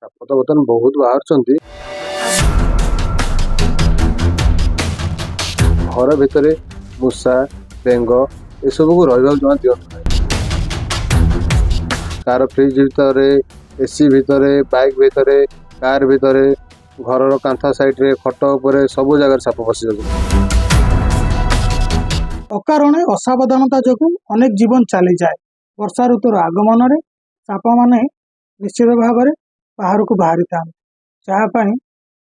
ସାପ ତ ବର୍ତ୍ତମାନ ବହୁତ ବାହାରୁଛନ୍ତି। ଘର ଭିତରେ ମୂଷା, ବେଙ୍ଗ ଏସବୁକୁ ରହିବାକୁ ଜମା ଦିଅନ୍ତୁ ନାହିଁ। କାର ଫ୍ରିଜ ଭିତରେ, ଏସି ଭିତରେ, ବାଇକ୍ ଭିତରେ, କାର ଭିତରେ, ଘରର କାନ୍ଥ ସାଇଡରେ, ଖଟ ଉପରେ ସବୁ ଜାଗାରେ ସାପ ପଶି ଯାଉଛନ୍ତି। ଅକାରଣେ ଅସାବଧାନତା ଯୋଗୁଁ ଅନେକ ଜୀବନ ଚାଲିଯାଏ। ବର୍ଷା ଋତୁର ଆଗମନରେ ସାପମାନେ ନିଶ୍ଚିତ ଭାବରେ ବାହାରକୁ ବାହାରିଥାନ୍ତି, ଯାହା ପାଇଁ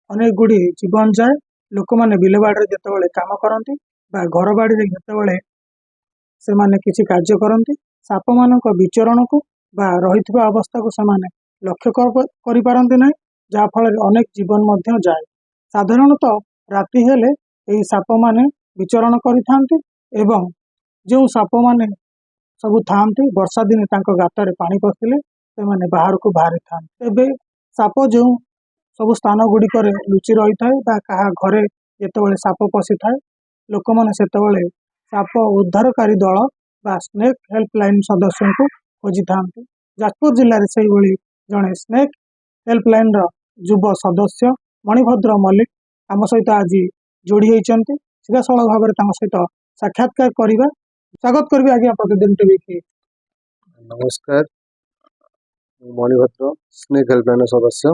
ଅନେକ ଗୁଡ଼ିଏ ଜୀବନ ଯାଏ। ଲୋକମାନେ ବିଲବାଡ଼ିରେ ଯେତେବେଳେ କାମ କରନ୍ତି ବା ଘର ବାଡ଼ିରେ ଯେତେବେଳେ ସେମାନେ କିଛି କାର୍ଯ୍ୟ କରନ୍ତି, ସାପମାନଙ୍କ ବିଚରଣକୁ ବା ରହିଥିବା ଅବସ୍ଥାକୁ ସେମାନେ ଲକ୍ଷ୍ୟ କରିପାରନ୍ତି ନାହିଁ, ଯାହାଫଳରେ ଅନେକ ଜୀବନ ମଧ୍ୟ ଯାଏ। ସାଧାରଣତଃ ରାତି ହେଲେ ଏହି ସାପମାନେ ବିଚରଣ କରିଥାନ୍ତି ଏବଂ ଯେଉଁ ସାପମାନେ ସବୁ ଥାଆନ୍ତି ବର୍ଷା ଦିନେ ତାଙ୍କ ଗାତରେ ପାଣି ପଶିଲେ ସେମାନେ ବାହାରକୁ ବାହାରିଥାନ୍ତି। ଏବେ ସାପ ଯେଉଁ ସବୁ ସ୍ଥାନ ଗୁଡ଼ିକରେ ଲୁଚି ରହିଥାଏ ବା କାହା ଘରେ ଯେତେବେଳେ ସାପ ପଶିଥାଏ, ଲୋକମାନେ ସେତେବେଳେ ସାପ ଉଦ୍ଧାରକାରୀ ଦଳ ବା ସ୍ନେକ୍ ହେଲ୍ପଲାଇନ୍ ସଦସ୍ୟଙ୍କୁ ଖୋଜିଥାନ୍ତି। ଯାଜପୁର ଜିଲ୍ଲାରେ ସେହିଭଳି ଜଣେ ସ୍ନେକ୍ ହେଲ୍ପଲାଇନ୍ର ଯୁବ ସଦସ୍ୟ ମଣିଭଦ୍ର ମଲ୍ଲିକ ଆମ ସହିତ ଆଜି ଯୋଡ଼ି ହୋଇଛନ୍ତି। ସିଧାସଳଖ ଭାବରେ ତାଙ୍କ ସହିତ ସାକ୍ଷାତକାର କରିବା। ସ୍ୱାଗତ କରିବି ଆଜ୍ଞା ପ୍ରତିଦିନ ଟିଭିକି। ନମସ୍କାର, ମୁଁ ମଣିଭଦ୍ର, ସ୍ନେକ୍ ହେଲ୍ପଲାଇନ୍ର ସଦସ୍ୟ।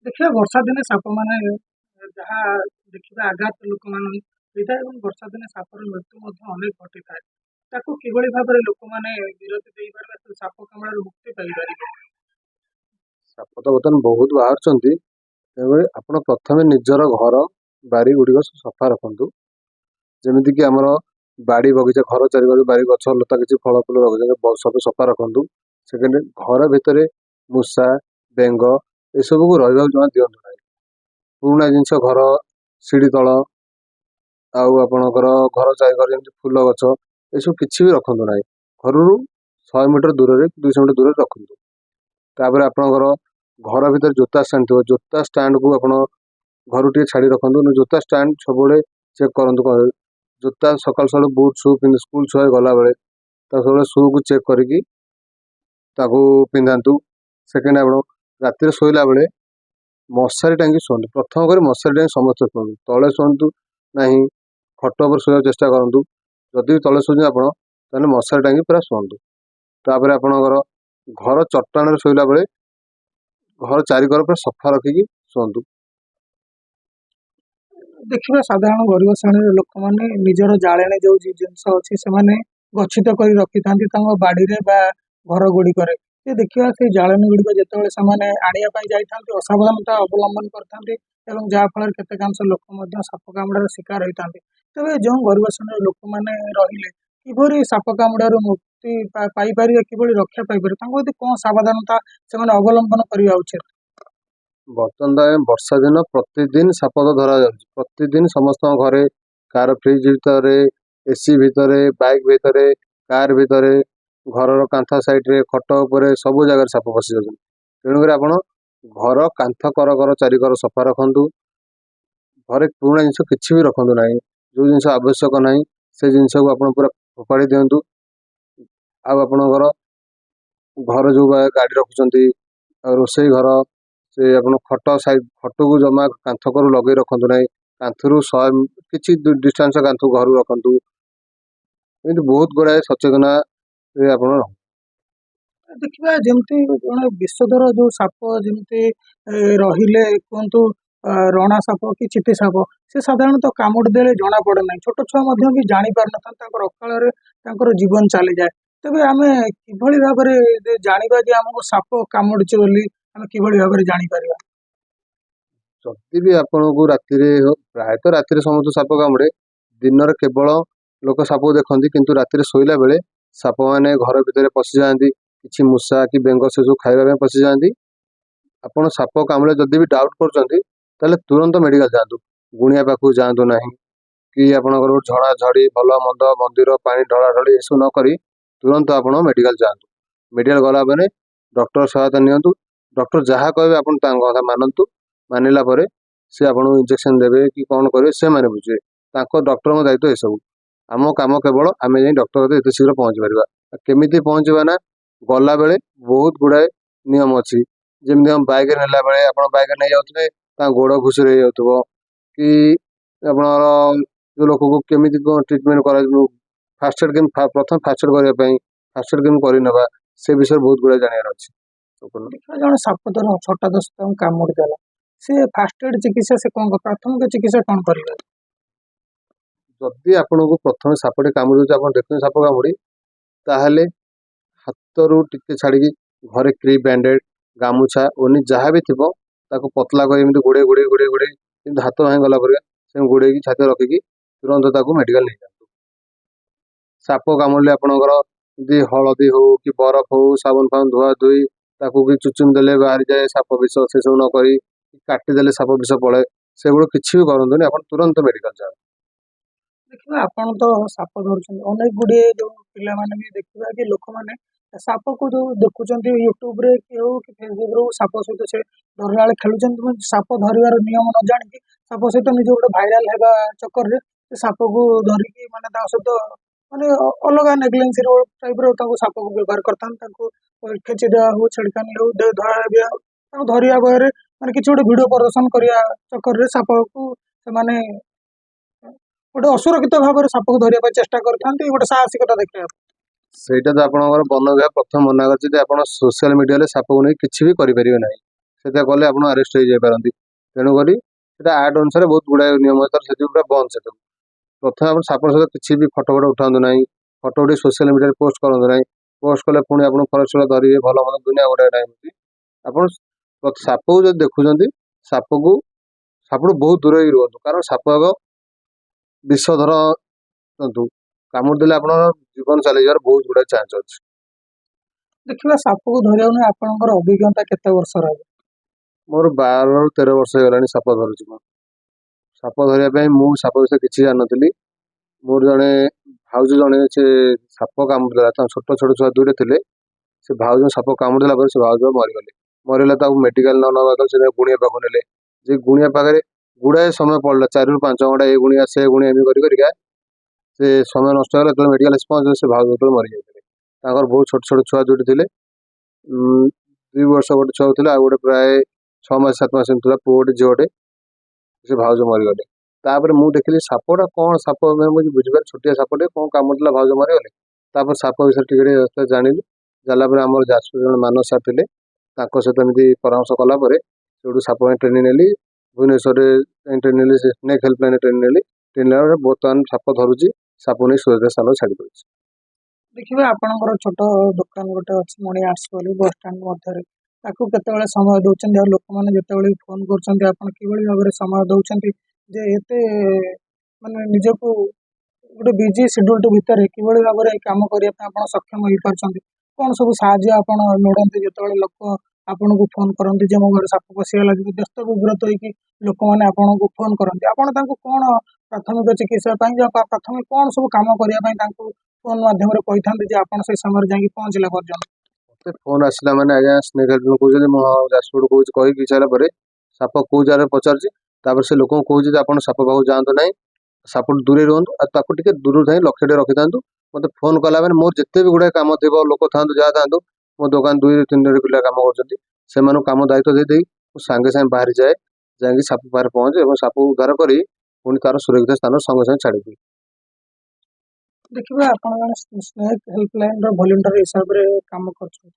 ଦେଖିବା ବର୍ଷା ଦିନେ ସାପମାନେ ଯାହା ଦେଖିବା ଆଘାତ ଲୋକମାନଙ୍କୁ ହୋଇଥାଏ ଏବଂ ବର୍ଷା ଦିନେ ସାପର ମୃତ୍ୟୁ ମଧ୍ୟ ଅନେକ ଘଟିଥାଏ। ତାକୁ କିଭଳି ଭାବରେ ଲୋକମାନେ ବିରତି ଦେଇପାରିବେ, ସାପ କାମୁଡ଼ାରୁ ମୁକ୍ତି ପାଇପାରିବେ? ସାପ ତ ବର୍ତ୍ତମାନ ବହୁତ ବାହାରୁଛନ୍ତି, ତେଣୁକରି ଆପଣ ପ୍ରଥମେ ନିଜର ଘର ବାରି ଗୁଡ଼ିକ ସଫା ରଖନ୍ତୁ। ଯେମିତିକି ଆମର ବାଡ଼ି ବଗିଚା, ଘର ଚାରିପାଖ ବାରି ଗଛ ଲତା କିଛି ଫଳ ଫୁଲ ବଗିଚା ସବୁ ସଫା ରଖନ୍ତୁ। ସେକେଣ୍ଡ, ଘର ଭିତରେ ମୂଷା, ବେଙ୍ଗ ଏସବୁକୁ ରହିବାକୁ ଜମା ଦିଅନ୍ତୁ ନାହିଁ। ପୁରୁଣା ଜିନିଷ, ଘର ସିଡ଼ି ତଳ ଆଉ ଆପଣଙ୍କର ଘର ଚାରିକର ଯେମିତି ଫୁଲ ଗଛ ଏସବୁ କିଛି ବି ରଖନ୍ତୁ ନାହିଁ। ଘରରୁ 100 ମିଟର ଦୂରରେ, 200 ମିଟର ଦୂରରେ ରଖନ୍ତୁ। ତାପରେ ଆପଣଙ୍କର ଘର ଭିତରେ ଜୋତା ଷ୍ଟାଣ୍ଡ ଥିବ, ଜୋତା ଷ୍ଟାଣ୍ଡକୁ ଆପଣ ଘରୁ ଟିକେ ଛାଡ଼ି ରଖନ୍ତୁ। ଜୋତା ଷ୍ଟାଣ୍ଡ ସବୁବେଳେ ଚେକ୍ କରନ୍ତୁ। ଜୋତା ସକାଳୁ ସକାଳୁ ବୁଟ୍ ସୁ ପିନ୍ଧି ସ୍କୁଲ ଛୁଆ ଗଲାବେଳେ ତାକୁ ସବୁବେଳେ ସୁକୁ ଚେକ୍ କରିକି ତାକୁ ପିନ୍ଧାନ୍ତୁ। ସେକେଣ୍ଡ, ଆପଣ ରାତିରେ ଶୋଇଲା ବେଳେ ମଶାରୀ ଟାଙ୍ଗି ଶୁଅନ୍ତୁ। ପ୍ରଥମ କରି ମଶାରୀ ଟାଙ୍ଗି ସମସ୍ତେ ଶୁଅନ୍ତୁ। ତଳେ ଶୁଅନ୍ତୁ ନାହିଁ, ଖଟ ଉପରେ ଶୋଇବାକୁ ଚେଷ୍ଟା କରନ୍ତୁ। ଯଦି ବି ତଳେ ଶୋଉଛନ୍ତି ଆପଣ, ତାହେଲେ ମଶାରୀ ଟାଙ୍ଗି ପୁରା ଶୁଅନ୍ତୁ। ତାପରେ ଆପଣଙ୍କର ଘର ଚଟାଣରେ ଶୋଇଲା ବେଳେ ଘର ଚାରିକର ପୁରା ସଫା ରଖିକି ଶୁଅନ୍ତୁ। ଦେଖିବା ସାଧାରଣ ଗରିବ ଶ୍ରେଣୀର ଲୋକମାନେ ନିଜର ଜାଳେଣୀ ଯେଉଁ ଜିନିଷ ଅଛି ସେମାନେ ଗଚ୍ଛିତ କରି ରଖିଥାନ୍ତି ତାଙ୍କ ବାଡ଼ିରେ ବା ଘର ଗୁଡ଼ିକରେ। ଦେଖିବା ସେଇ ଜାଳେଣୀ ଗୁଡ଼ିକ ଯେତେବେଳେ ସେମାନେ ଆଣିବା ପାଇଁ ଯାଇଥାନ୍ତି ଅସାବଧାନତା ଅବଲମ୍ବନ କରିଥାନ୍ତି ଏବଂ ଯାହାଫଳରେ କେତେକାଂଶ ଲୋକ ମଧ୍ୟ ସାପ କାମୁଡ଼ାର ଶିକାର ହୋଇଥାନ୍ତି। ତେବେ ଯେଉଁ ଗରିବ ଶ୍ରେଣୀର ଲୋକମାନେ ରହିଲେ କିଭଳି ସାପ କାମୁଡ଼ାରୁ ମୁକ୍ତି ପାଇପାରିବେ, କିଭଳି ରକ୍ଷା ପାଇପାରିବେ, ତାଙ୍କୁ ଯଦି କ'ଣ ସାବଧାନତା ସେମାନେ ଅବଲମ୍ବନ କରିବା ଉଚିତ? ବର୍ତ୍ତମାନ ବର୍ଷା ଦିନ, ପ୍ରତିଦିନ ସାପ ତ ଧରା ଯାଉଛି। ପ୍ରତିଦିନ ସମସ୍ତଙ୍କ ଘରେ, କାର ଫ୍ରିଜ ଭିତରେ, ଏସି ଭିତରେ, ବାଇକ୍ ଭିତରେ, କାର ଭିତରେ, ଘରର କାନ୍ଥ ସାଇଡରେ, ଖଟ ଉପରେ ସବୁ ଜାଗାରେ ସାପ ପଶି ଯାଉଛନ୍ତି। ତେଣୁକରି ଆପଣ ଘର କାନ୍ଥ କର ଚାରିକର ସଫା ରଖନ୍ତୁ। ଘରେ ପୁରୁଣା ଜିନିଷ କିଛି ବି ରଖନ୍ତୁ ନାହିଁ। ଯେଉଁ ଜିନିଷ ଆବଶ୍ୟକ ନାହିଁ ସେ ଜିନିଷକୁ ଆପଣ ପୁରା ଫୋପାଡ଼ି ଦିଅନ୍ତୁ। ଆଉ ଆପଣଙ୍କର ଘର ଯେଉଁ ଗାଡ଼ି ରଖୁଛନ୍ତି, ଆଉ ରୋଷେଇ ଘର, ସେ ଆପଣ ଖଟ ସାଇଡ୍, ଖଟକୁ ଜମା କାନ୍ଥ କରୁ ଲଗେଇ ରଖନ୍ତୁ ନାହିଁ। କାନ୍ଥରୁ 100 କିଛି ଡିଷ୍ଟାନ୍ସ କାନ୍ଥ ଘରୁ ରଖନ୍ତୁ। ଏମିତି ବହୁତ ଗୁଡ଼ାଏ ସଚେତନରେ ଆପଣ ଦେଖିବା ଯେମିତି ଜଣେ ବିଷଧର ଯୋଉ ସାପ ଯେମିତି ରହିଲେ କୁହନ୍ତୁ ରଣା ସାପ କି ଚିତି ସାପ, ସେ ସାଧାରଣତଃ କାମୁଡ଼ି ଦେଲେ ଜଣା ପଡ଼େ ନାହିଁ। ଛୋଟ ଛୁଆ ମଧ୍ୟ ବି ଜାଣି ପାରିନଥାନ୍ତି, ତାଙ୍କର ଅକାଳରେ ତାଙ୍କର ଜୀବନ ଚାଲିଯାଏ। ତେବେ ଆମେ କିଭଳି ଭାବରେ ଜାଣିବା ଯେ ଆମକୁ ସାପ କାମୁଡ଼ିଛି ବୋଲି ଆମେ କିଭଳି ଭାବରେ ଜାଣିପାରିବା? ଯଦି ବି ଆପଣଙ୍କୁ ରାତିରେ, ପ୍ରାୟତଃ ରାତିରେ ସମସ୍ତ ସାପ କାମୁଡ଼େ, ଦିନରେ କେବଳ ଲୋକ ସାପକୁ ଦେଖନ୍ତି, କିନ୍ତୁ ରାତିରେ ଶୋଇଲା ବେଳେ ସାପମାନେ ଘର ଭିତରେ ପଶିଯାଆନ୍ତି। କିଛି ମୂଷା କି ବେଙ୍ଗ ସେସବୁ ଖାଇବା ପାଇଁ ପଶିଯାଆନ୍ତି। ଆପଣ ସାପ କାମୁଡ଼େ ଯଦି ବି ଡାଉଟ୍ କରୁଛନ୍ତି, ତାହେଲେ ତୁରନ୍ତ ମେଡ଼ିକାଲ ଯାଆନ୍ତୁ। ଗୁଣିଆ ପାଖକୁ ଯାଆନ୍ତୁ ନାହିଁ, କି ଆପଣଙ୍କର ଝଡ଼ାଝଡ଼ି, ଭଲ ମନ୍ଦ, ମନ୍ଦିର ପାଣି ଢଳାଢଳି ଏସବୁ ନ କରି ତୁରନ୍ତ ଆପଣ ମେଡ଼ିକାଲ ଯାଆନ୍ତୁ। ମେଡ଼ିକାଲ ଗଲା ପରେ ଡକ୍ଟର ସହାୟତା ନିଅନ୍ତୁ। ଡକ୍ଟର ଯାହା କହିବେ ଆପଣ ତାଙ୍କ କଥା ମାନନ୍ତୁ। ମାନିଲା ପରେ ସେ ଆପଣଙ୍କୁ ଇଞ୍ଜେକ୍ସନ ଦେବେ କି କ'ଣ କରିବେ ସେମାନେ ବୁଝିବେ। ତାଙ୍କ ଡକ୍ଟରଙ୍କ ଦାୟିତ୍ୱ ଏସବୁ। ଆମ କାମ କେବଳ ଆମେ ଯାଇ ଡକ୍ଟର କତିରେ ଏତେ ଶୀଘ୍ର ପହଞ୍ଚି ପାରିବା। କେମିତି ପହଞ୍ଚିବା ନା, ଗଲାବେଳେ ବହୁତ ଗୁଡ଼ାଏ ନିୟମ ଅଛି। ଯେମିତି ଆମ ବାଇକ୍ରେ ନେଲା ବେଳେ ଆପଣ ବାଇକ୍ରେ ନେଇ ଯାଉଥିବେ ତାଙ୍କ ଗୋଡ଼ ଘୁଷୁରି ହେଇଯାଉଥିବ କି ଆପଣଙ୍କର ଯୋଉ ଲୋକକୁ କେମିତି କ'ଣ ଟ୍ରିଟମେଣ୍ଟ କରାଯିବ, ଫାର୍ଷ୍ଟ ଏଡ୍ କେମିତି ପ୍ରଥମେ ଫାର୍ଷ୍ଟ ଏଡ୍ କରିବା ପାଇଁ ଫାର୍ଷ୍ଟ ଏଡ୍ କେମିତି କରିନେବା ସେ ବିଷୟରେ ବହୁତ ଗୁଡ଼ାଏ ଜାଣିବାର ଅଛି। ଦେଖିବା ଜଣେ ସାପ ଧର ଛୋଟ ଦୋସ୍ତଙ୍କୁ କାମୁଡ଼ି ଦେଲା, ସେ ଫାଷ୍ଟ ଏଡ୍ ଚିକିତ୍ସା ସେ କ'ଣ ପ୍ରାଥମିକ ଚିକିତ୍ସା କ'ଣ କରିବେ? ଯଦି ଆପଣଙ୍କୁ ପ୍ରଥମେ ସାପଟେ କାମୁଡ଼ି ଦେଉଛି ଆପଣ ଦେଖୁଛନ୍ତି ସାପ କାମୁଡ଼ି, ତାହେଲେ ହାତରୁ ଟିକେ ଛାଡ଼ିକି ଘରେ କ୍ରିପ୍ ବ୍ୟାଣ୍ଡେଡ୍ ଗାମୁଛା ଓନି ଯାହା ବି ଥିବ ତାକୁ ପତଲା କରି ଏମିତି ଗୋଡ଼େଇ ଯେମିତି ହାତ ଭାଙ୍ଗି ଗଲା ପରେ ସେମିତି ଗୋଡ଼େଇକି ଛାତିରେ ରଖିକି ତୁରନ୍ତ ତାକୁ ମେଡ଼ିକାଲ ନେଇଯାଆନ୍ତୁ। ସାପ କାମୁଡ଼ିଲେ ଆପଣଙ୍କର ଯଦି ହଳଦୀ ହଉ କି ବରଫ ହଉ ସାବୁନ ଫାବୁନ ଧୁଆ ଧୋଇ ତାକୁ କି ଚୁଚୁମି ଦେଲେ ବାହାରିଯାଏ ସାପ ବିଷ, ସେସବୁ ନ କରି କାଟିଦେଲେ ସାପ ବିଷ ପଳାଏ, ସେଗୁলো କିଛି ବି କରନ୍ତୁନି, ଆପଣ ତୁରନ୍ତ ମେଡ଼ିକାଲ ଯାଆନ୍ତୁ। ଦେଖିବା ଆପଣ ତ ସାପ ଧରୁଛନ୍ତି, ଅନେକ ଗୁଡ଼ିଏ ଯୋଉ ପିଲାମାନେ ବି ଦେଖିବା କି ଲୋକମାନେ ସାପକୁ ଯୋଉ ଦେଖୁଛନ୍ତି ୟୁଟ୍ୟୁବରେ କି ହଉ କି ଫେସବୁକରେ ହଉ ସାପ ସହିତ ସେ ଧରିଲା ବେଳେ ଖେଳୁଛନ୍ତି, କିନ୍ତୁ ସାପ ଧରିବାର ନିୟମ ନ ଜାଣିକି ସାପ ସହିତ ନିଜ ଗୋଟେ ଭାଇରାଲ ହେବା ଚକ୍କରରେ ସେ ସାପକୁ ଧରିକି ମାନେ ତା ସହିତ ମାନେ ଅଲଗା ନେଗଲେନ୍ସି ଟାଇପର ତାଙ୍କୁ ସାପକୁ ବ୍ୟବହାର କରିଥାନ୍ତି, ତାଙ୍କୁ ଖେଚି ଦେବା ହଉ ଛେଡ଼ଖାନି ହଉ ଧରା ବି ହଉ ତାଙ୍କୁ ଧରିବା ଭୟରେ ମାନେ କିଛି ଗୋଟେ ଭିଡ଼ିଓ ପ୍ରଦର୍ଶନ କରିବା ଚକ୍କରରେ ସାପକୁ ସେମାନେ ଗୋଟେ ଅସୁରକ୍ଷିତ ଭାବରେ ସାପକୁ ଧରିବା ପାଇଁ ଚେଷ୍ଟା କରିଥାନ୍ତି, ଗୋଟେ ସାହସିକତା ଦେଖେଇବା ପାଇଁ। ସେଇଟା ତ ଆପଣଙ୍କର ବନ ବିଭାଗ ପ୍ରଥମେ ମନା କରିଛି ଯେ ଆପଣ ସୋସିଆଲ ମିଡ଼ିଆରେ ସାପକୁ ନେଇ କିଛି ବି କରିପାରିବେ ନାହିଁ, ସେଟା କଲେ ଆପଣ ଆରେଷ୍ଟ ହେଇଯାଇପାରନ୍ତି। ତେଣୁକରି ସେଟା ଆକ୍ଟ ଅନୁସାରେ ବହୁତ ଗୁଡ଼ାଏ ନିୟମ ଅଛି, ସେଥିପାଇଁ ପୁରା ବନ୍ଦ ସେଟାକୁ। ପ୍ରଥମେ ଆପଣ ସାପ ସହିତ କିଛି ବି ଫଟୋ ଉଠାନ୍ତୁ ନାହିଁ, ଫଟୋ ଉଠେଇ ସୋସିଆଲ ମିଡ଼ିଆରେ ପୋଷ୍ଟ କରନ୍ତୁ ନାହିଁ, ପୋଷ୍ଟ କଲେ ପୁଣି ଆପଣ ଫରେଷ୍ଟର ଧରିବେ, ଭଲ ମନ୍ଦ ଦୁନିଆ ଗୁଡ଼ାଏ ନାହିଁ। ଆପଣ ସାପକୁ ଯଦି ଦେଖୁଛନ୍ତି ସାପଠୁ ବହୁତ ଦୂରେଇ ରୁହନ୍ତୁ, କାରଣ ସାପ ଏକ ବିଷଧର ଜନ୍ତୁ, କାମୁଡ଼ି ଦେଲେ ଆପଣଙ୍କର ଜୀବନ ଚାଲିଯିବାର ବହୁତ ଗୁଡ଼ାଏ ଚାନ୍ସ ଅଛି। ଦେଖିବା ସାପକୁ ଧରିବାକୁ ନେଇ ଆପଣଙ୍କର ଅଭିଜ୍ଞତା କେତେ ବର୍ଷ ରହିବ? ମୋର 12ରୁ 13 ବର୍ଷ ହେଇଗଲାଣି ସାପ ଧରୁଛି। ମୁଁ ସାପ ଧରିବା ପାଇଁ ମୁଁ ସାପ ବିଷୟରେ କିଛି ଜାଣିନଥିଲି। ମୋର ଜଣେ ଭାଉଜ ଜଣେ ସେ ସାପ କାମୁଡ଼ିଦେଲା, ତାଙ୍କ ଛୋଟ ଛୋଟ ଛୁଆ ଦୁଇଟା ଥିଲେ, ସେ ଭାଉଜ ସାପ କାମୁଡ଼ିଦେଲା ପରେ ସେ ଭାଉଜ ମରିଗଲେ ତାକୁ ମେଡ଼ିକାଲ ନ ନେବା ସେ ଗୁଣିଆ ପାଖକୁ ନେଲେ, ଯେ ଗୁଣିଆ ପାଖରେ ଗୁଡ଼ାଏ ସମୟ ପଡ଼ିଲା, 4ରୁ 5 ଘଣ୍ଟା ଏ ଗୁଣିଆ ସେ ଗୁଣିଆ ଏମିତି କରିକା ସେ ସମୟ ନଷ୍ଟ ହେଲା। ଯେତେବେଳେ ମେଡ଼ିକାଲ ପହଞ୍ଚିଲେ ସେ ଭାଉଜ ଯେତେବେଳେ ମରିଯାଇଥିଲେ, ତାଙ୍କର ବହୁତ ଛୋଟ ଛୋଟ ଛୁଆ ଦୁଇଟି ଥିଲେ, 2 ବର୍ଷ ଗୋଟେ ଛୁଆ ଥିଲା, ଆଉ ଗୋଟେ ପ୍ରାୟ 6 ମାସ 7 ମାସ ଥିଲା, ପୁଅ ଗୋଟେ ଝିଅ ଗୋଟେ, ସେ ଭାଉଜ ମରିଗଲେ। ତାପରେ ମୁଁ ଦେଖିଲି ସାପଟା କ'ଣ ସାପ ମୁଁ ବୁଝିପାରେ, ଛୋଟିଆ ସାପଟେ କ'ଣ କାମୁଡ଼ିଲା ଭାଉଜ ମରିଗଲେ। ତାପରେ ସାପ ବିଷୟରେ ଟିକେ ଟିକେ ଜାଣିଲି, ଜାଣିଲା ପରେ ଆମର ଯାଜପୁର ଜଣେ ମାନସ ସାର୍ ଥିଲେ, ତାଙ୍କ ସହିତ ଏମିତି ପରାମର୍ଶ କଲା ପରେ ସେଠୁ ସାପ ପାଇଁ ଟ୍ରେନିଂ ନେଲି, ଭୁବନେଶ୍ୱରରେ ଟ୍ରେନିଂ ନେଲି, ସ୍ନେକ୍ ହେଲ୍ପଲାଇନ୍ ଟ୍ରେନିଂ ନେଲି, ଟ୍ରେନିଂ ନେଲା ପରେ ବର୍ତ୍ତମାନ ସାପ ଧରୁଛି, ସାପ ନେଇ ସୁରକ୍ଷିତ ସ୍ଥାନରେ ଛାଡ଼ି ଦେଉଛି। ଦେଖିବେ ଆପଣଙ୍କର ଛୋଟ ଦୋକାନ ଗୋଟେ ଅଛି ମଣି ଆର୍ଟ୍ସ ବୋଲି ବସଷ୍ଟାଣ୍ଡ ମଧ୍ୟରେ, ତାକୁ କେତେବେଳେ ସମୟ ଦଉଛନ୍ତି, ଆଉ ଲୋକମାନେ ଯେତେବେଳେ ଫୋନ କରୁଛନ୍ତି ଆପଣ କିଭଳି ଭାବରେ ସମୟ ଦଉଛନ୍ତି ଯେ ଏତେ ମାନେ ନିଜକୁ ଗୋଟେ ବିଜି ସିଡ୍ୟୁଲ ଭିତରେ କିଭଳି ଭାବରେ ଏଇ କାମ କରିବା ପାଇଁ ଆପଣ ସକ୍ଷମ ହେଇପାରୁଛନ୍ତି? କ'ଣ ସବୁ ସାହାଯ୍ୟ ଆପଣ ଲୋଡ଼ନ୍ତି ଯେତେବେଳେ ଲୋକ ଆପଣଙ୍କୁ ଫୋନ କରନ୍ତି ଯେ ମୋ ଘରେ ସାପ ପଶିଗଲା, ଯଦି ବ୍ୟସ୍ତ ବିବ୍ରତ ହେଇକି ଲୋକମାନେ ଆପଣଙ୍କୁ ଫୋନ କରନ୍ତି, ଆପଣ ତାଙ୍କୁ କ'ଣ ପ୍ରାଥମିକ ଚିକିତ୍ସା ପାଇଁ ପ୍ରଥମେ କ'ଣ ସବୁ କାମ କରିବା ପାଇଁ ତାଙ୍କୁ ଫୋନ ମାଧ୍ୟମରେ କହିଥାନ୍ତି ଯେ ଆପଣ ସେଇ ସମୟରେ ଯାଇକି ପହଞ୍ଚିଲା ପର୍ଯ୍ୟନ୍ତ? ମତେ ଫୋନ ଆସିଲା ମାନେ ଆଜ୍ଞା ସ୍ନେକ୍ ହେଲ୍ପ କହୁଛନ୍ତି, ମୁଁ ଯାଜପୁର କହୁଛି, କହିକି ସାରିଲା ପରେ ସାପ କୋଉ ଜାଗାରେ ପଚାରୁଛି, ତାପରେ ସେ ଲୋକଙ୍କୁ କହୁଛି ଯେ ଆପଣ ସାପ ପାଖକୁ ଯାଆନ୍ତୁ ନାହିଁ, ସାପଠୁ ଦୂରେଇ ରୁହନ୍ତୁ, ଆଉ ତାକୁ ଟିକେ ଦୂରରୁ ଥାଇ ଲକ୍ଷ୍ୟଟେ ରଖିଥାନ୍ତୁ। ମତେ ଫୋନ କଲା ମାନେ ମୋର ଯେତେ ବି ଗୁଡ଼ାଏ କାମ ଥିବ, ଲୋକ ଥାନ୍ତୁ ଯାହା ଥାନ୍ତୁ, ମୋ ଦୋକାନ 2ରୁ 3 ପିଲା କାମ କରୁଛନ୍ତି, ସେମାନଙ୍କୁ କାମ ଦାୟିତ୍ୱ ଦେଇଦେଇ ମୁଁ ସାଙ୍ଗେ ସାଙ୍ଗେ ବାହାରି ଯାଏ, ଯାଇକି ସାପ ପାଖରେ ପହଞ୍ଚେ ଏବଂ ସାପକୁ ଉଦ୍ଧାର କରି ପୁଣି ତାର ସୁରକ୍ଷିତ ସ୍ଥାନରେ ସଙ୍ଗେ ସାଙ୍ଗେ ଛାଡ଼ିଦିଏ। ଦେଖିବେ ଆପଣ ଜଣେ ସ୍ନେକ୍ ହେଲ୍ପଲାଇନ୍ର ଭଲେଣ୍ଟିୟର ହିସାବରେ କାମ କରୁଛନ୍ତି,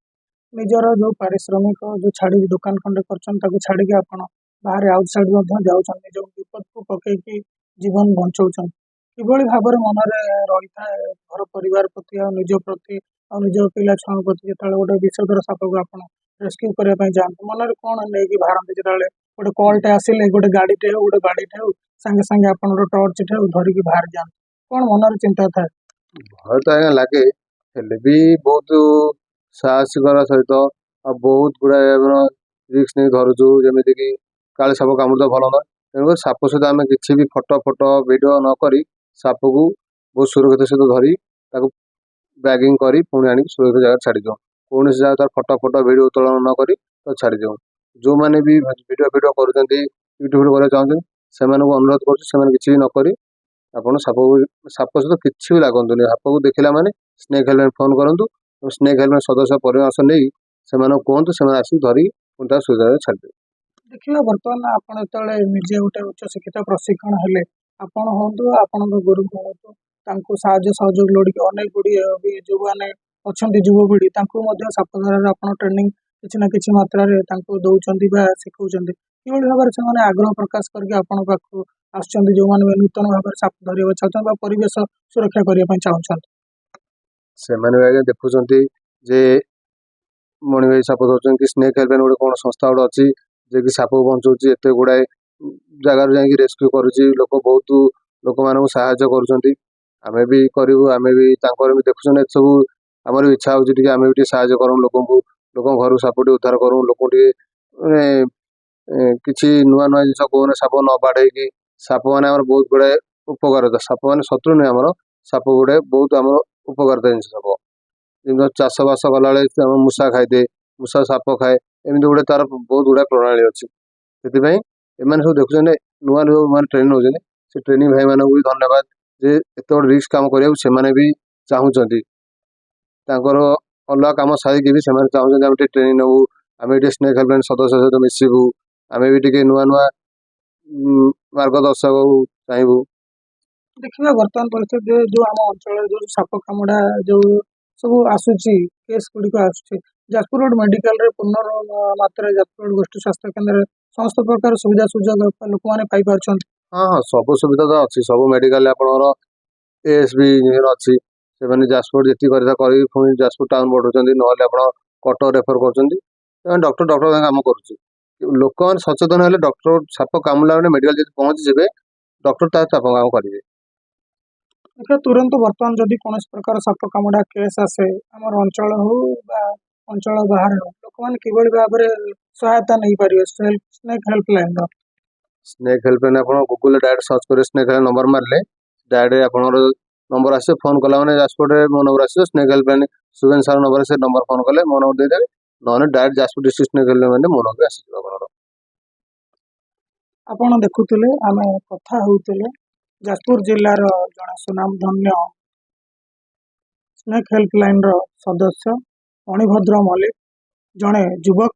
ନିଜର ଯୋଉ ପାରିଶ୍ରମିକ ଯୋଉ ଛାଡ଼ିକି ଦୋକାନ ଖଣ୍ଡେ କରୁଛନ୍ତି ତାକୁ ଛାଡ଼ିକି ଆପଣ ବାହାରେ ଆଉଟସାଇଡ୍ ମଧ୍ୟ ଯାଉଛନ୍ତି, ଯୋଉ ବିପଦକୁ ପକେଇକି ଜୀବନ ବଞ୍ଚଉଛନ୍ତି, କିଭଳି ଭାବରେ ମନରେ ରହିଥାଏ ଘର ପରିବାର ପ୍ରତି ଆଉ ନିଜ ପ୍ରତି ଆଉ ନିଜ ପିଲା ଛୁଆଙ୍କ ପ୍ରତି? ଯେତେବେଳେ ଗୋଟେ ବିଷଧର ସାପକୁ ଆପଣ ରେସ୍କ୍ୟୁ କରିବା ପାଇଁ ଯାଆନ୍ତି, ମନରେ କ'ଣ ନେଇକି ବାହାରନ୍ତି? ଯେତେବେଳେ ଗୋଟେ କଲଟେ ଆସିଲେ, ଗୋଟେ ଗାଡ଼ିଟେ ହଉ ଗୋଟେ ବାଡ଼ିଟେ ହଉ, ସାଙ୍ଗେ ସାଙ୍ଗେ ଆପଣଙ୍କର ଟର୍ଚ୍ଚଟେ ହଉ ଧରିକି ବାହାରି ଯାଆନ୍ତି, କ'ଣ ମନରେ ଚିନ୍ତା ଥାଏ? ଭୟ ତ ଆଜ୍ଞା ଲାଗେ, ହେଲେ ବି ବହୁତ ସାହସିକର ସହିତ ଆଉ ବହୁତ ଗୁଡ଼ାଏ ଆମର ରିସ୍କ ନେଇ ଧରୁଛୁ, ଯେମିତିକି କାଳେ ସାପ କାମୁଡ଼ିଲେ ଭଲ ନୁହେଁ। ତେଣୁକରି ସାପ ସହିତ ଆମେ କିଛି ବି ଫଟୋ ଭିଡ଼ିଓ ନ କରି ସାପକୁ ବହୁତ ସୁରକ୍ଷିତ ସହିତ ଧରି ତାକୁ ବ୍ୟାଗିଂ କରି ପୁଣି ଆଣିକି ସୁରକ୍ଷିତ ଜାଗାରେ ଛାଡ଼ି ଦେଉ। କୌଣସି ଜାଗା ତାର ଫଟୋ ଭିଡ଼ିଓ ଉତ୍ତୋଳନ ନ କରି ତାକୁ ଛାଡ଼ି ଦେଉ। ଯେଉଁମାନେ ବି ଭିଡ଼ିଓ କରୁଛନ୍ତି, ୟୁଟ୍ୟୁବ କରିବାକୁ ଚାହୁଁଛନ୍ତି, ସେମାନଙ୍କୁ ଅନୁରୋଧ କରୁଛୁ ସେମାନେ କିଛି ବି ନ କରି ଆପଣ ସାପ ସହିତ କିଛି ବି ଲାଗନ୍ତୁନି। ସାପକୁ ଦେଖିଲା ମାନେ ସ୍ନେକ୍ ହେଲ୍ପଲାଇନ୍ ଫୋନ କରନ୍ତୁ, ସ୍ନେକ୍ ହେଲ୍ପଲାଇନ୍ ସଦସ୍ୟ ପରାମର୍ଶ ନେଇ ସେମାନଙ୍କୁ କୁହନ୍ତୁ, ସେମାନେ ଆସିକି ଧରି ପୁଣି ତାକୁ ସୁବିଧାରେ ଛାଡ଼ିଦେବେ। ଦେଖିବା ବର୍ତ୍ତମାନ ଆପଣ ଯେତେବେଳେ ନିଜେ ଗୋଟେ ଉଚ୍ଚଶିକ୍ଷିତ ପ୍ରଶିକ୍ଷଣ ହେଲେ, ଆପଣ ହୁଅନ୍ତୁ ଆପଣଙ୍କ ଗୁରୁ ହୁଅନ୍ତୁ, ତାଙ୍କୁ ସାହାଯ୍ୟ ସହଯୋଗ ଲୋଡ଼ିକି ଅନେକ ଗୁଡ଼ିଏ ବି ଯେଉଁମାନେ ଅଛନ୍ତି ଯୁବପିଢ଼ି ତାଙ୍କୁ ମଧ୍ୟ ସାପ ଧରାର ଆପଣ ଟ୍ରେନିଂ କିଛି ନା କିଛି ମାତ୍ରାରେ ତାଙ୍କୁ ଦେଉଛନ୍ତି ବା ଶିଖଉଛନ୍ତି। କିଭଳି ଭାବରେ ସେମାନେ ଆଗ୍ରହ ପ୍ରକାଶ କରିକି ଆପଣଙ୍କ ପାଖକୁ ଆସୁଛନ୍ତି, ଯେଉଁମାନେ ବି ନୂତନ ଭାବରେ ସାପ ଧରିବାକୁ ଚାହୁଁଛନ୍ତି ବା ପରିବେଶ ସୁରକ୍ଷା କରିବା ପାଇଁ ଚାହୁଁଛନ୍ତି? ସେମାନେ ବି ଆଜ୍ଞା ଦେଖୁଛନ୍ତି ଯେ ମଣି ଭାଇ ସାପ ଧରୁଛନ୍ତି କି ସ୍ନେକ୍ ହେଲ୍ପଲାଇନ୍ ଗୋଟେ କ'ଣ ସଂସ୍ଥା ଗୋଟେ ଅଛି ଯିଏକି ସାପକୁ ବଞ୍ଚଉଛି, ଏତେ ଗୁଡ଼ାଏ ଜାଗାରୁ ଯାଇକି ରେସ୍କ୍ୟୁ କରୁଛି, ଲୋକ ବହୁତ ଲୋକମାନଙ୍କୁ ସାହାଯ୍ୟ କରୁଛନ୍ତି। ଆମେ ବି କରିବୁ, ଆମେ ବି ତାଙ୍କର ବି ଦେଖୁଛନ୍ତି ଏସବୁ, ଆମର ବି ଇଚ୍ଛା ହେଉଛି ଟିକେ ଆମେ ବି ଟିକେ ସାହାଯ୍ୟ କରୁ ଲୋକଙ୍କୁ, ଲୋକଙ୍କ ଘରୁ ସାପ ଟିକେ ଉଦ୍ଧାର କରୁ, ଲୋକଙ୍କୁ ଟିକେ ମାନେ କିଛି ନୂଆ ନୂଆ ଜିନିଷ କହୁନେ, ସାପ ନ ବାଡ଼େଇକି। ସାପ ମାନେ ଆମର ବହୁତ ଗୁଡ଼ାଏ ଉପକାରିତା, ସାପ ମାନେ ଶତ୍ରୁ ନୁହେଁ ଆମର, ସାପ ଗୁଡ଼ାଏ ବହୁତ ଆମର ଉପକାରିତା ଜିନିଷ ସାପ। ଯେମିତି ଚାଷବାସ କଲାବେଳେ ମୂଷା ଖାଇଦିଏ, ମୂଷା ସାପ ଖାଏ, ଏମିତି ଗୋଟେ ତାର ବହୁତ ଗୁଡ଼ାଏ ପ୍ରଣାଳୀ ଅଛି। ସେଥିପାଇଁ ଏମାନେ ସବୁ ଦେଖୁଛନ୍ତି, ନୂଆ ନୂଆ ମାନେ ଟ୍ରେନିଂ ନେଉଛନ୍ତି, ସେ ଟ୍ରେନିଂ ଭାଇମାନଙ୍କୁ ବି ଧନ୍ୟବାଦ ଯେ ଏତେ ବଡ଼ ରିସ୍କ କାମ କରିବାକୁ ସେମାନେ ବି ଚାହୁଁଛନ୍ତି। ତାଙ୍କର ଅଲଗା କାମ ସାରିକି ବି ସେମାନେ ଚାହୁଁଛନ୍ତି ଆମେ ଟିକେ ଟ୍ରେନିଂ ନେବୁ, ଆମେ ଟିକେ ସ୍ନେକ୍ ହେଲ୍ପଲାଇନ୍ ସଦସ୍ୟ ସହିତ ମିଶିବୁ, ଆମେ ବି ଟିକେ ନୂଆ ନୂଆ ମାର୍ଗଦର୍ଶକ ଚାହିଁବୁ। ଦେଖିବା ବର୍ତ୍ତମାନ ପରିସ୍ଥିତିରେ ଯେଉଁ ଆମ ଅଞ୍ଚଳରେ ଯେଉଁ ସାପ କାମୁଡ଼ା ଯେଉଁ ସବୁ ଆସୁଛି, କେସ୍ ଗୁଡ଼ିକ ଆସୁଛି, ଯାଜପୁର ରୋଡ଼ ମେଡ଼ିକାଲରେ ପୂର୍ଣ୍ଣ ମାତ୍ରାରେ ଯାଜପୁର ରୋଡ଼ ଗୋଷ୍ଠୀ ସ୍ୱାସ୍ଥ୍ୟ କେନ୍ଦ୍ରରେ ସମସ୍ତ ପ୍ରକାର ସୁବିଧା ସୁଯୋଗ ଲୋକମାନେ ପାଇପାରୁଛନ୍ତି। ହଁ ହଁ, ସବୁ ସୁବିଧା ତ ଅଛି, ସବୁ ମେଡ଼ିକାଲରେ ଆପଣଙ୍କର ASB ଇଞ୍ଜିନିୟର ଅଛି, ସେମାନେ ଯାଜପୁର ଯେତିକି କରିବା କରିକି ପୁଣି ଯାଜପୁର ଟାଉନ୍ ପଠାଉଛନ୍ତି, ନହେଲେ ଆପଣ କଟକ ରେଫର କରୁଛନ୍ତି, ସେମାନେ ଡକ୍ଟର ତାଙ୍କ କାମ କରୁଛି। ଲୋକମାନେ ସଚେତନ ହେଲେ ଡକ୍ଟର ସାପ କାମୁଡ଼ିଲା ମାନେ ମେଡ଼ିକାଲ ଯଦି ପହଞ୍ଚିଯିବେ, ଡକ୍ଟର ତାର ସାପ କାମ କରିବେ। ଦେଖିବା ତୁରନ୍ତ ବର୍ତ୍ତମାନ ଯଦି କୌଣସି ପ୍ରକାର ସାପ କାମୁଡ଼ା କେସ୍ ଆସେ ଆମର ଅଞ୍ଚଳ ହଉ ବା ଅଞ୍ଚଳ ବାହାରେ ହଉ, ଲୋକମାନେ କିଭଳି ଭାବରେ ସହାୟତା ନେଇପାରିବେ ସ୍ନେକ୍ ହେଲ୍ପଲାଇନ୍ର? ସ୍ନେକ୍ ହେଲ୍ପଲାଇନ୍ ଆପଣ ଗୁଗୁଲରେ ଡାଇରେକ୍ଟ ସର୍ଚ୍ଚ କରିବେ, ସ୍ନେକ୍ ହେଲ୍ପ ନମ୍ବର ମାରିଲେ ଡାଇରେକ୍ଟ ଆପଣଙ୍କର ନମ୍ବର ଆସିବ, ଫୋନ୍ କଲା ମାନେ ଯାଜପୁରରେ ମୋ ନମ୍ବର ଆସିବ, ସ୍ନେକ୍ ହେଲ୍ପଲାଇନ୍ ସୁବେନ ସାର୍ ନମ୍ବର, ସେ ନମ୍ବର ଫୋନ୍ କଲେ ମୋ ନମ୍ବର ଦେଇଦେବେ, ନହେଲେ direct Jajpur district snake helpline ମୋ ନମ୍ବର ଆସିଯିବ ଆପଣଙ୍କର। ଆପଣ ଦେଖୁଥିଲେ ଆମେ କଥା ହେଉଥିଲେ ଯାଜପୁର ଜିଲ୍ଲାର ଜଣେ ସୁନାମଧନ୍ୟ ସ୍ନେକ୍ ହେଲ୍ପଲାଇନ୍ର ସଦସ୍ୟ ମଣିଭଦ୍ର ମଲ୍ଲିକ, ଜଣେ ଯୁବକ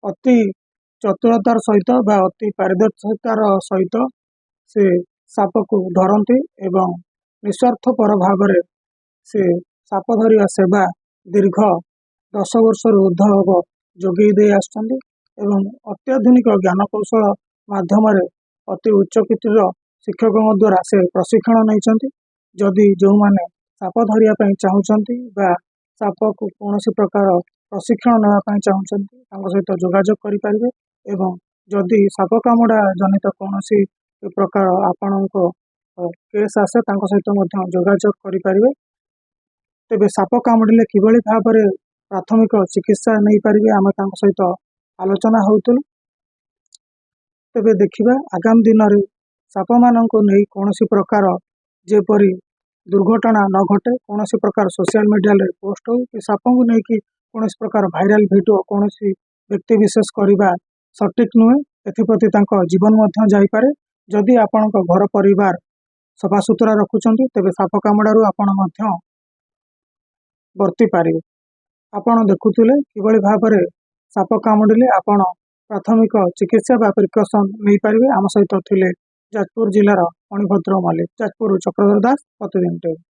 ଅତି ଚତୁରତାର ସହିତ ବା ଅତି ପାରିଦର୍ଶିତାର ସହିତ ସେ ସାପକୁ ଧରନ୍ତି ଏବଂ ନିଃସ୍ୱାର୍ଥପର ଭାବରେ ସେ ସାପ ଧରିବା ସେବା ଦୀର୍ଘ 10 ବର୍ଷରୁ ଉର୍ଦ୍ଧ୍ୱ ହେବ ଯୋଗାଇ ଦେଇ ଆସୁଛନ୍ତି ଏବଂ ଅତ୍ୟାଧୁନିକ ଜ୍ଞାନକୌଶଳ ମାଧ୍ୟମରେ ଅତି ଉଚ୍ଚକୋଟୀର ଶିକ୍ଷକଙ୍କ ଦ୍ୱାରା ସେ ପ୍ରଶିକ୍ଷଣ ନେଇଛନ୍ତି। ଯଦି ଯେଉଁମାନେ ସାପ ଧରିବା ପାଇଁ ଚାହୁଁଛନ୍ତି ବା ସାପକୁ କୌଣସି ପ୍ରକାର ପ୍ରଶିକ୍ଷଣ ନେବା ପାଇଁ ଚାହୁଁଛନ୍ତି, ତାଙ୍କ ସହିତ ଯୋଗାଯୋଗ କରିପାରିବେ ଏବଂ ଯଦି ସାପ କାମୁଡ଼ା ଜନିତ କୌଣସି ପ୍ରକାର ଆପଣଙ୍କ କେସ୍ ଆସେ ତାଙ୍କ ସହିତ ମଧ୍ୟ ଯୋଗାଯୋଗ କରିପାରିବେ। ତେବେ ସାପ କାମୁଡ଼ିଲେ କିଭଳି ଭାବରେ ପ୍ରାଥମିକ ଚିକିତ୍ସା ନେଇପାରିବେ ଆମେ ତାଙ୍କ ସହିତ ଆଲୋଚନା ହେଉଥିଲୁ। ତେବେ ଦେଖିବା ଆଗାମୀ ଦିନରେ ସାପମାନଙ୍କୁ ନେଇ କୌଣସି ପ୍ରକାର ଯେପରି ଦୁର୍ଘଟଣା ନ ଘଟେ, କୌଣସି ପ୍ରକାର ସୋସିଆଲ ମିଡ଼ିଆରେ ପୋଷ୍ଟ ହେଉ କି ସାପଙ୍କୁ ନେଇକି କୌଣସି ପ୍ରକାର ଭାଇରାଲ ଭିଡ଼ିଓ କୌଣସି ବ୍ୟକ୍ତି ବିଶେଷ କରିବା ସଠିକ୍ ନୁହେଁ, ଏଥିପ୍ରତି ତାଙ୍କ ଜୀବନ ମଧ୍ୟ ଯାଇପାରେ। ଯଦି ଆପଣଙ୍କ ଘର ପରିବାର ସଫାସୁତୁରା ରଖୁଛନ୍ତି ତେବେ ସାପ କାମୁଡ଼ାରୁ ଆପଣ ମଧ୍ୟ ବର୍ତ୍ତି ପାରିବେ। ଆପଣ ଦେଖୁଥିଲେ କିଭଳି ଭାବରେ ସାପ କାମୁଡ଼ିଲେ ଆପଣ ପ୍ରାଥମିକ ଚିକିତ୍ସା ବା ପ୍ରିକସନ୍ ନେଇପାରିବେ। ଆମ ସହିତ ଥିଲେ ଯାଜପୁର ଜିଲ୍ଲାର ମଣିଭଦ୍ର ମଲ୍ଲିକ, ଯାଜପୁର ଚକ୍ରଧର ଦାସ, ପ୍ରତିଦିନ।